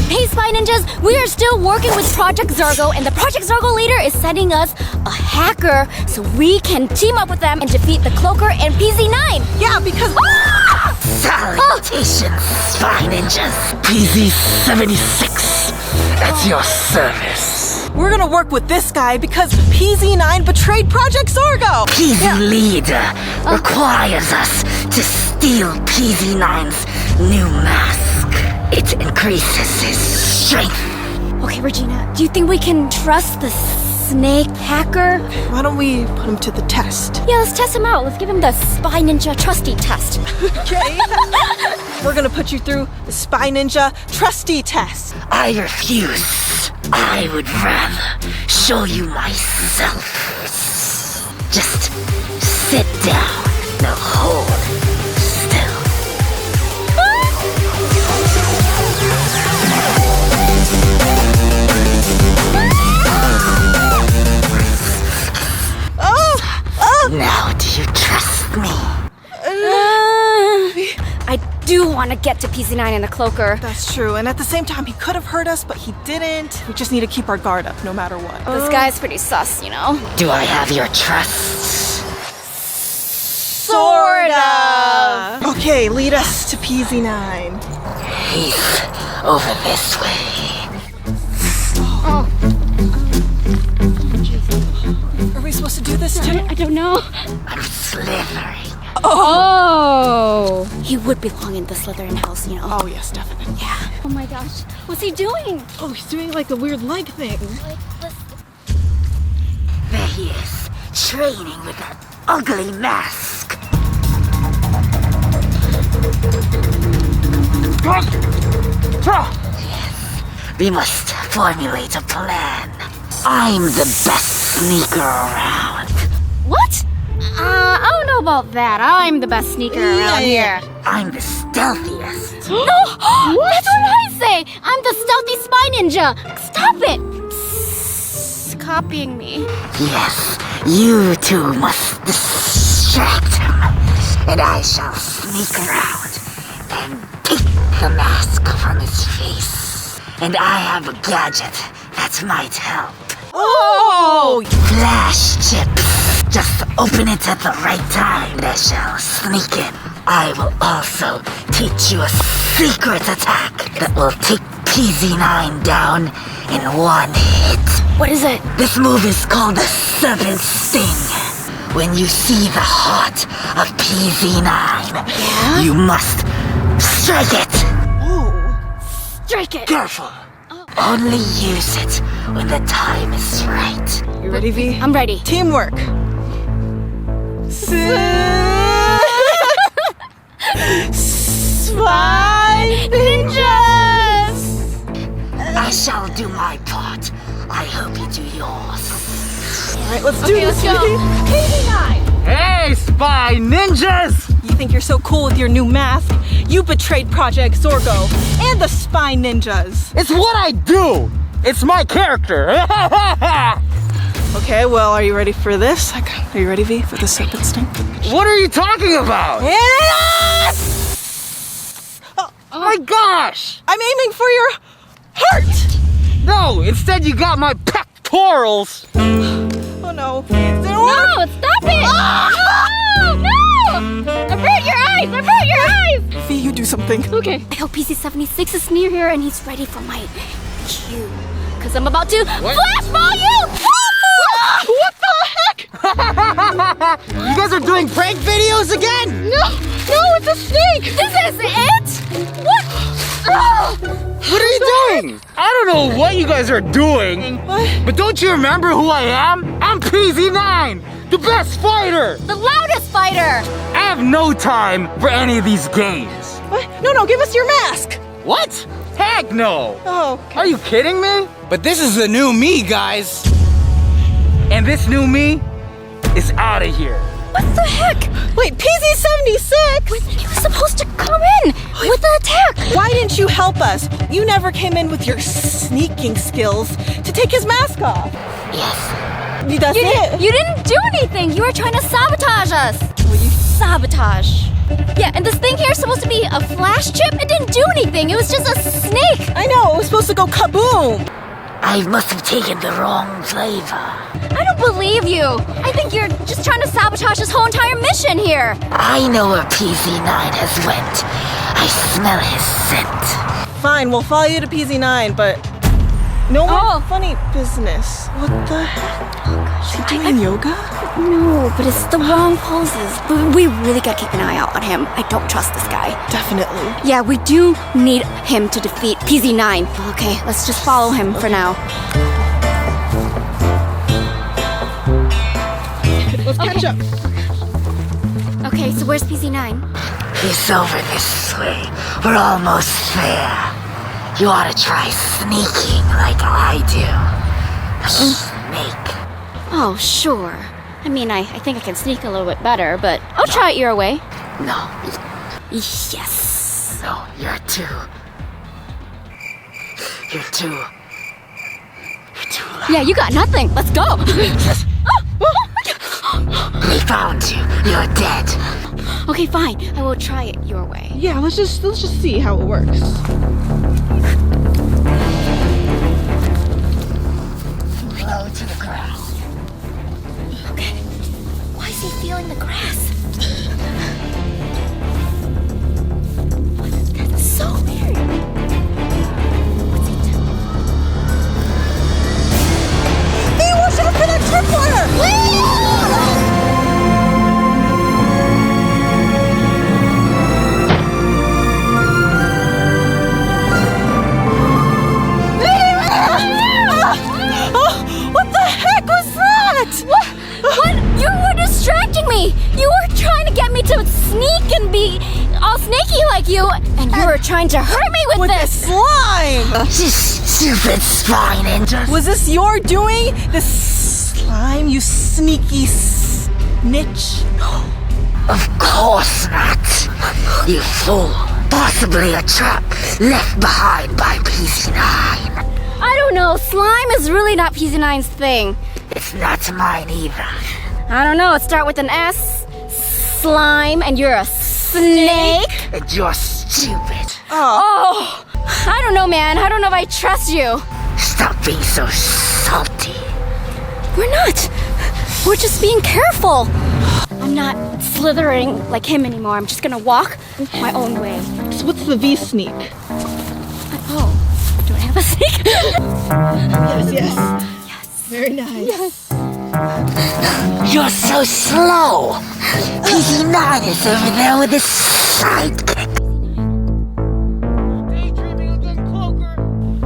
Hey, Spy Ninjas, we are still working with Project ZORGO, and the Project ZORGO leader is sending us a hacker so we can team up with them and defeat the Cloaker and PZ9. Yeah, because... Salutations, Spy Ninjas. PZ76 at your service. We're gonna work with this guy because PZ9 betrayed Project ZORGO. PZ leader requires us to steal PZ9's new mask. It increases his strength. Okay, Regina, do you think we can trust the snake hacker? Why don't we put him to the test? Yeah, let's test him out. Let's give him the Spy Ninja Trusty test. Okay. We're gonna put you through the Spy Ninja Trusty test. I refuse. I would rather show you myself. Just sit down. Now hold still. Now do you trust me? I do want to get to PZ9 and the Cloaker. That's true, and at the same time, he could have hurt us, but he didn't. We just need to keep our guard up, no matter what. This guy's pretty sus, you know? Do I have your trust? Sorta. Okay, lead us to PZ9. He's over this way. Are we supposed to do this too? I don't know. I'm slithering. Oh! He would belong in the Slytherin house, you know? Oh, yes, definitely. Yeah. Oh my gosh. What's he doing? Oh, he's doing like a weird leg thing. There he is, training with that ugly mask. Yes, we must formulate a plan. I'm the best sneaker around. What? I don't know about that. I'm the best sneaker around here. I'm the stealthiest. No! That's what I say! I'm the stealthy spy ninja! Stop it! Psst, copying me. Yes, you two must distract him, and I shall sneak around and take the mask from his face. And I have a gadget that might help. Oh! Flash chips. Just open it at the right time and I shall sneak in. I will also teach you a secret attack that will take PZ9 down in one hit. What is it? This move is called the Serpent Sting. When you see the heart of PZ9, you must strike it. Ooh. Strike it! Careful. Only use it when the time is right. You ready, V? I'm ready. Teamwork. Spy Ninjas! I shall do my part. I hope you do yours. Alright, let's do this. let's go. PZ9! Hey, Spy Ninjas! You think you're so cool with your new mask? You betrayed Project ZORGO and the Spy Ninjas. It's what I do! It's my character! Okay, well, are you ready for this? Are you ready, V, for the Serpent Sting? What are you talking about? Oh my gosh! I'm aiming for your heart! No, instead you got my pectorals! Oh no. It didn't work. No, stop it! No! I've hurt your eyes! I've hurt your eyes! V, you do something. Okay. I hope PC76 is near here and he's ready for my cue. Because I'm about to flashball you! What the heck? You guys are doing prank videos again? No, it's a snake! This is it? What? Oh! What are you doing? I don't know what you guys are doing. What? But don't you remember who I am? I'm PZ9, the best fighter! The loudest fighter! I have no time for any of these games. What? No, give us your mask! What? Heck no! Oh, Are you kidding me? But this is the new me, guys. And this new me is out of here. What the heck? wait, PZ76? Wait, he was supposed to come in with the attack. Why didn't you help us? You never came in with your sneaking skills to take his mask off. Yes. That's it. You didn't do anything. You were trying to sabotage us. Will you sabotage? Yeah, and this thing here is supposed to be a flash chip. It didn't do anything. It was just a snake. I know, it was supposed to go kaboom! I must have taken the wrong flavor. I don't believe you. I think you're just trying to sabotage this whole entire mission here. I know where PZ9 has went. I smell his scent. Fine, we'll follow you to PZ9, but no more funny business. What the heck? Is he doing yoga? No, but it's the wrong poses. But we really gotta keep an eye out on him. I don't trust this guy. Definitely. Yeah, we do need him to defeat PZ9. Okay, let's just follow him for now. Let's catch up. Okay, so where's PZ9? He's over this way. We're almost there. You ought to try sneaking like I do. A snake. Oh, sure. I mean, I think I can sneak a little bit better, but I'll try it your way. No, Yes. no, you're too loud. Yeah, you got nothing. Let's go. They found you. You're dead. Okay, fine. I will try it your way. Yeah, let's just see how it works. Low to the ground. Okay. Why is he feeling the grass? That's so weird. What's he doing? Hey, watch out for that tripwire! What the heck was that? What? You were distracting me! You were trying to get me to sneak and be all snaky like you, and you were trying to hurt me with With this! the slime! You stupid spine ninja. Was this your doing? This slime, you sneaky snitch? Of course not. You fool. Possibly a trap left behind by PZ9. I don't know, slime is really not PZ9's thing. It's not mine either. I don't know, it starts with an S. Slime, and you're a snake? And you're stupid. Oh, I don't know, man. I don't know if I trust you. Stop being so salty. We're not. We're just being careful. I'm not slithering like him anymore. I'm just gonna walk my own way. So what's the V-sneak? Oh, do I have a sneak? Yes. Very nice. Yes. You're so slow. PZ9 is over there with his sidekick. Daydreaming again, Cloaker.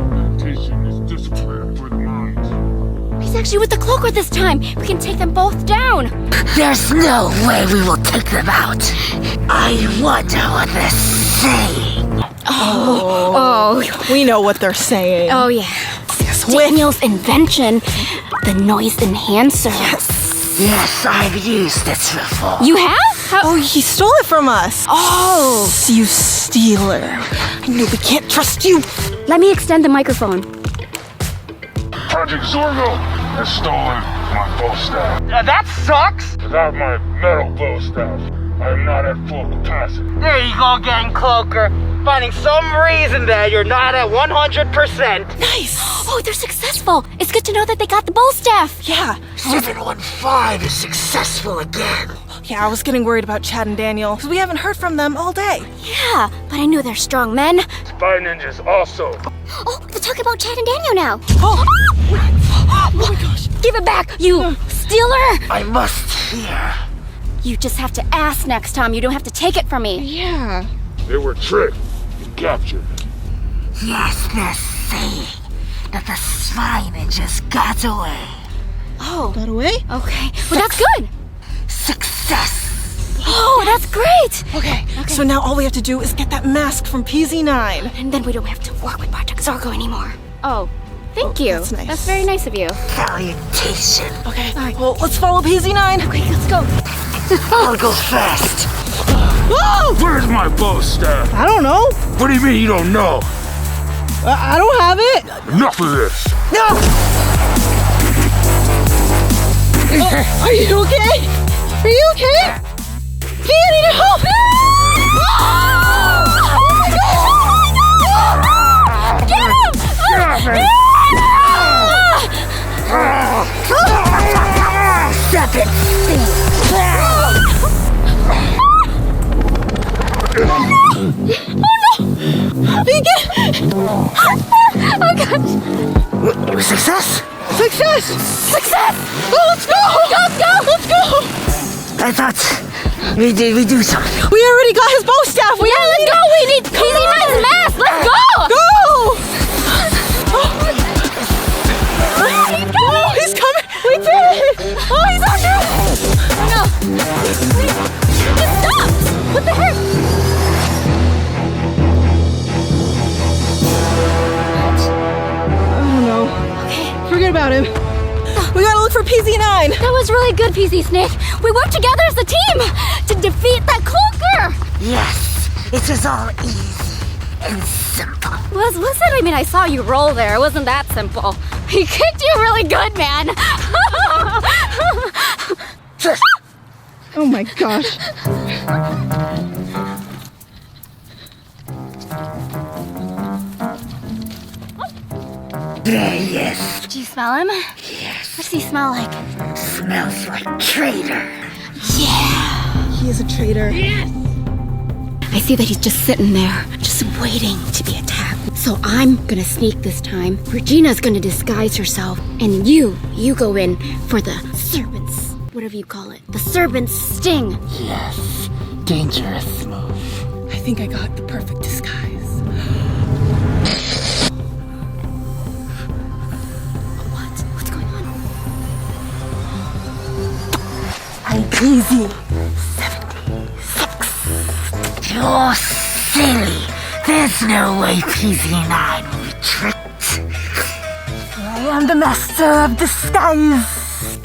Meditation is discipline for the mind. He's actually with the cloaker this time. We can take them both down. There's no way we will take them out. I wonder what they're saying. Oh, We know what they're saying. oh yeah. Daniel's invention, the noise enhancer. Yes, I've used it before. You have? Oh, he stole it from us. Oh. You stealer. I knew we can't trust you. Let me extend the microphone. Project ZORGO has stolen my bow staff. That sucks. Without my metal bow staff, I am not at full capacity. There you go again, Cloaker. Finding some reason that you're not at 100%. Nice. Oh, they're successful. It's good to know that they got the bow staff. Yeah. 715 is successful again. Yeah, I was getting worried about Chad and Daniel because we haven't heard from them all day. Yeah, but I knew they're strong men. Spy ninjas also. Oh, they're talking about Chad and Daniel now. Oh my gosh. Give it back, you stealer! I must hear. You just have to ask next time. You don't have to take it from me. Yeah. They were tricked and captured. Yes, they're saying that the spy ninjas got away. Oh, Got away? okay. Well, that's good. Success. Oh, that's great. Okay. So now all we have to do is get that mask from PZ9. And then we don't have to work with Project ZORGO anymore. Oh, thank you. that's nice. That's very nice of you. Salutation. Okay. All right. Well, let's follow PZ9. Okay, let's go. I'll go first. Oh! Where's my bow staff? I don't know. What do you mean you don't know? I don't have it. Enough of this. No. Are you okay? Are you okay? P, I need help. Stop it! Success? Success! Success! Oh, let's go! Let's go! I thought we do something. We already got his bow staff. Yeah, let's go! We need PZ9's mask! Let's go! Go! Oh, he's coming! We did it! Oh, he's on there! No! Wait! Just stop! What the heck? I don't know. Okay. Forget about him. We gotta look for PZ9. That was really good, PZ Snake. We worked together as a team to defeat that cloaker. Yes, it was all easy and simple. Was it? I mean, I saw you roll there. It wasn't that simple. He kicked you really good, man. Oh my gosh. There he is. Do you smell him? Yes. What does he smell like? Smells like traitor. He is a traitor. I see that he's just sitting there, just waiting to be attacked. So I'm gonna sneak this time. Regina's gonna disguise herself, and you go in for the serpent's, whatever you call it, the serpent's sting. Yes, dangerous move. I think I got the perfect disguise. What's going on? I'm PZ9. You're silly. There's no way PZ9 will be tricked. I am the master of disguise.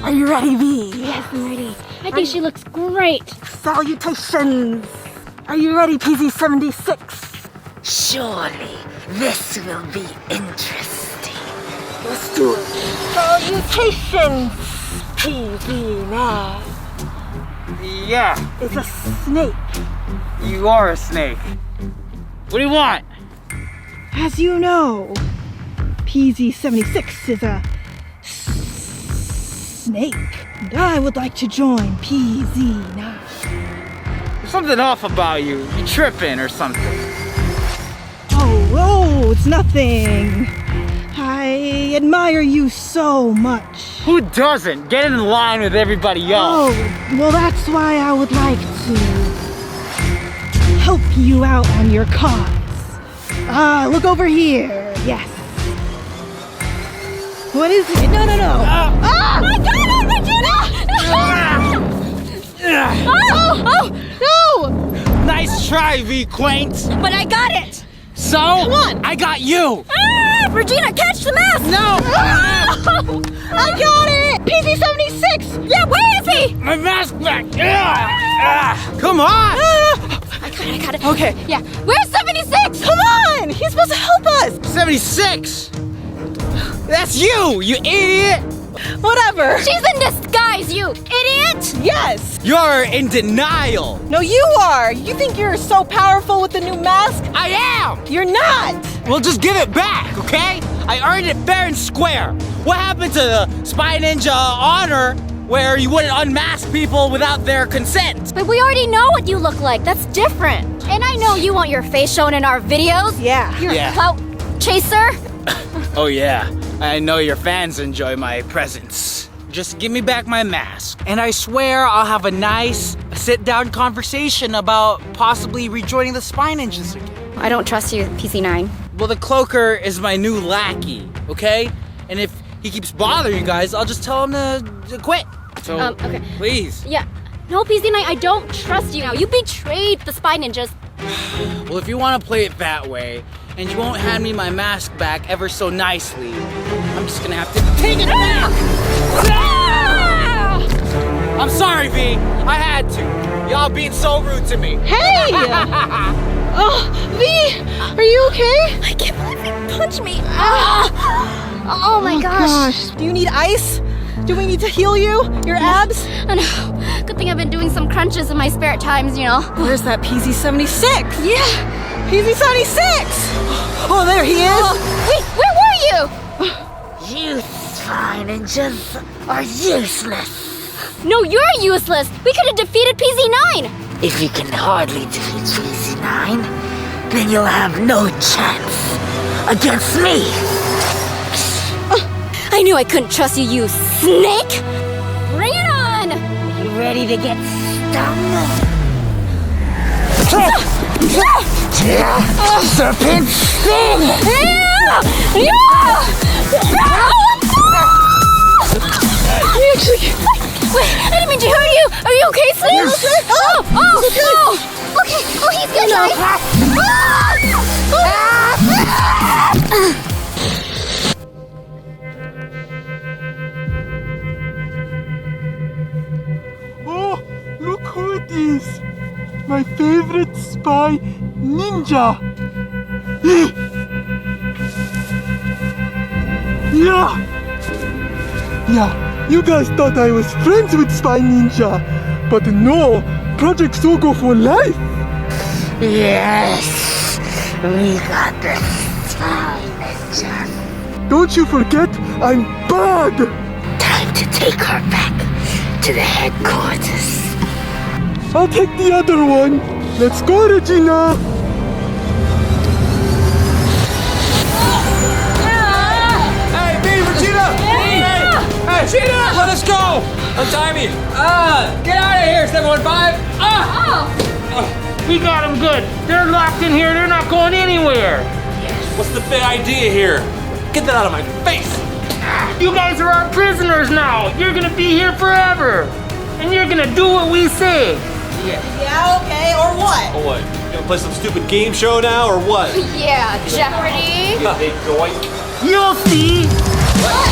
Are you ready, V? Yes, I'm ready. I think she looks great. Salutations. Are you ready, PZ76? Surely this will be interesting. Let's do it. Salutations, PZ9. Yeah, It's a snake. you are a snake. What do you want? As you know, PZ76 is a snake. And I would like to join PZ9. There's something off about you. You tripping or something. Oh, it's nothing. I admire you so much. Who doesn't? Get in line with everybody else. Oh, well, that's why I would like to help you out on your cause. Look over here. Yes. What is it? No. I got it, Regina! No! Nice try, V Qwaint. But I got it! So, come on. I got you. Regina, catch the mask! No. I got it! PZ76! Yeah, where is he? My mask back. Come on. I got it. Okay. Yeah, where's 76? Come on! He's supposed to help us! 76. That's you idiot. Whatever. She's in disguise, you idiot! Yes! You're in denial. No, you are! You think you're so powerful with the new mask? I am. You're not! Well, just give it back, okay? I earned it fair and square. What happened to the Spy Ninja honor where you wouldn't unmask people without their consent? But we already know what you look like. That's different. And I know you want your face shown in our videos. Yeah. You're Yeah. a clout chaser. Oh yeah, I know your fans enjoy my presence. Just give me back my mask, and I swear I'll have a nice sit-down conversation about possibly rejoining the Spy Ninjas again. I don't trust you, PZ9. Well, the cloaker is my new lackey, okay? And if he keeps bothering you guys, I'll just tell him to quit. So, Okay. please. Yeah. No, PZ9, I don't trust you now. You betrayed the Spy Ninjas. Well, if you want to play it that way, and you won't hand me my mask back ever so nicely, I'm just gonna have to take it back! I'm sorry, V. I had to. Y'all being so rude to me. Hey! Oh, V! Are you okay? I can't believe you punched me. Oh my gosh. Do you need ice? Do we need to heal you? Your abs? Oh, no. Good thing I've been doing some crunches in my spare times, you know. Where's that PZ76? Yeah. PZ76! Oh, there he is! Wait, where were you? You swine ninjas are useless. No, you're useless. We could have defeated PZ9. If you can hardly defeat PZ9, then you'll have no chance against me. I knew I couldn't trust you, you snake. Bring it on. Are you ready to get stung? Serpent sting! Wait, I didn't mean to hurt you. Are you okay, Slim? Oh, okay. Oh, he's good, right? Oh, look who it is! My favorite spy ninja! Yeah, you guys thought I was friends with Spy Ninja, but no, Project ZORGO for life! Yes, we got the Spy Ninja. Don't you forget, I'm bad! Time to take her back to the headquarters. I'll take the other one. Let's go, Regina! Hey, Regina! Hey, Regina! Let us go! Untie me! Get out of here, 715! We got them good. They're locked in here. They're not going anywhere. What's the big idea here? Get that out of my face! You guys are our prisoners now. You're gonna be here forever. And you're gonna do what we say. Yeah, okay, or what? Oh, what? You gonna play some stupid game show now, or what? Yeah, Jeopardy. You'll see. What?